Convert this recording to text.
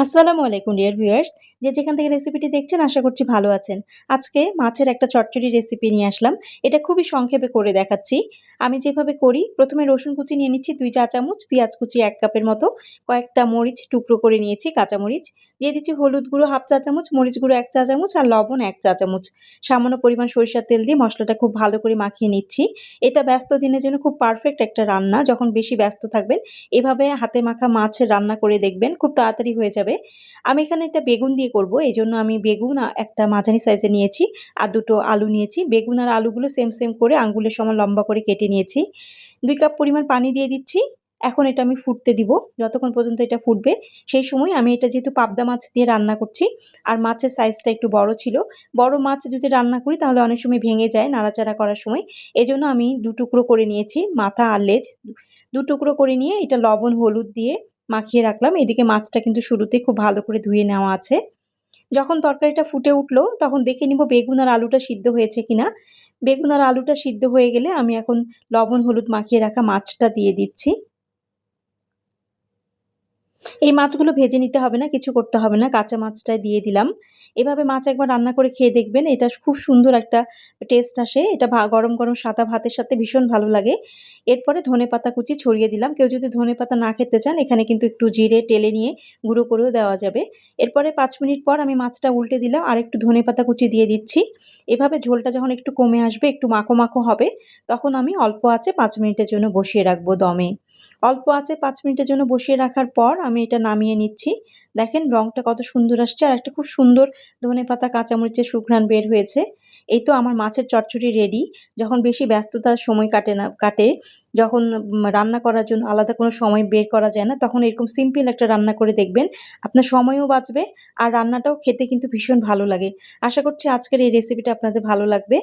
আসসালামু আলাইকুম dear viewers. যে যেখান থেকে রেসিপিটি দেখছেন আশা করছি ভালো আছেন। আজকে মাছের একটা চচ্চড়ি রেসিপি নিয়ে আসলাম। এটা খুবই সংক্ষেপে করে দেখাচ্ছি। আমি যেভাবে করি, প্রথমে রসুন কুচি নিয়ে নিচ্ছি ২ চা চামচ, পেঁয়াজ কুচি ১ কাপের মতো, কয়েকটা মরিচ টুকরো করে নিয়েছি কাঁচামরিচ। দিয়ে দিচ্ছি হলুদ গুঁড়ো ১/২ চা চামচ, মরিচ গুঁড়ো ১ চা চামচ আর লবণ ১ চা চামচ। সামান্য পরিমাণ সরিষার তেল দিয়ে মসলাটা খুব ভালো করে মাখিয়ে নিচ্ছি। এটা ব্যস্ত দিনের জন্য খুব পারফেক্ট একটা রান্না। যখন বেশি ব্যস্ত থাকবেন এভাবে হাতে মাখা মাছ রান্না করে দেখবেন, খুব তাড়াতাড়ি হয়ে যাবে। আমি এখানে একটা বেগুন দিয়ে করব, এজন্য আমি বেগুন একটা মাঝারি সাইজের নিয়েছি আর ২ টো আলু নিয়েছি। বেগুন আর আলুগুলো সেম করে আঙ্গুলের সমান লম্বা করে কেটে নিয়েছি। ২ কাপ পরিমাণ পানি দিয়ে দিচ্ছি। এখন এটা আমি ফুটতে দিব। যতক্ষণ পর্যন্ত এটা ফুটবে, সেই সময় আমি এটা যেহেতু পাবদা মাছ দিয়ে রান্না করছি আর মাছের সাইজটা একটু বড় ছিল। বড় মাছ যদি রান্না করি তাহলে অনেক সময় ভেঙে যায় নাড়াচাড়া করার সময়। এজন্য আমি ২ টুকরো করে নিয়েছি, মাথা আর লেজ ২ টুকরো করে নিয়ে এটা লবণ হলুদ দিয়ে মাখিয়ে রাখলাম। এদিকে মাছটা কিন্তু শুরুতেই খুব ভালো করে ধুয়ে নেওয়া আছে। যখন তরকারিটা ফুটে উঠলো তখন দেখে নিব বেগুন আর আলুটা সিদ্ধ হয়েছে কিনা। বেগুন আর আলুটা সিদ্ধ হয়ে গেলে আমি এখন লবণ হলুদ মাখিয়ে রাখা মাছটা দিয়ে দিচ্ছি। এই মাছগুলো ভেজে নিতে হবে না, কিছু করতে হবে না, কাঁচা মাছটাই দিয়ে দিলাম। এভাবে মাছ একবার রান্না করে খেয়ে দেখবেন, এটা খুব সুন্দর একটা টেস্ট আসে। এটা গরম সাদা ভাতের সাথে ভীষণ ভালো লাগে। এরপরে ধনেপাতা কুচি ছড়িয়ে দিলাম। কেউ যদি ধনেপাতা না খেতে চান এখানে কিন্তু একটু জিরে টেলে নিয়ে গুঁড়ো করেও দেওয়া যাবে। এরপরে ৫ মিনিট পর আমি মাছটা উল্টে দিলাম আর একটু ধনেপাতা কুচি দিয়ে দিচ্ছি। এভাবে ঝোলটা যখন একটু কমে আসবে, একটু মাখো হবে, তখন আমি অল্প আঁচে ৫ মিনিটের জন্য বসিয়ে রাখবো দমে। অল্প আঁচে ৫ মিনিটের জন্য বসিয়ে রাখার পর আমি এটা নামিয়ে নিচ্ছি। দেখেন রংটা কত সুন্দর আসছে আর একটা খুব সুন্দর ধনেপাতা কাঁচামরিচের সুঘ্রাণ বের হয়েছে। এই তো আমার মাছের চচ্চড়ি রেডি। যখন বেশি ব্যস্ততার সময় কাটে, যখন রান্না করার জন্য আলাদা কোনো সময় বের করা যায় না, তখন এরকম সিম্পল একটা রান্না করে দেখবেন। আপনার সময়ও বাঁচবে আর রান্নাটাও খেতে কিন্তু ভীষণ ভালো লাগে। আশা করছি আজকের এই রেসিপিটা আপনাদের ভালো লাগবে।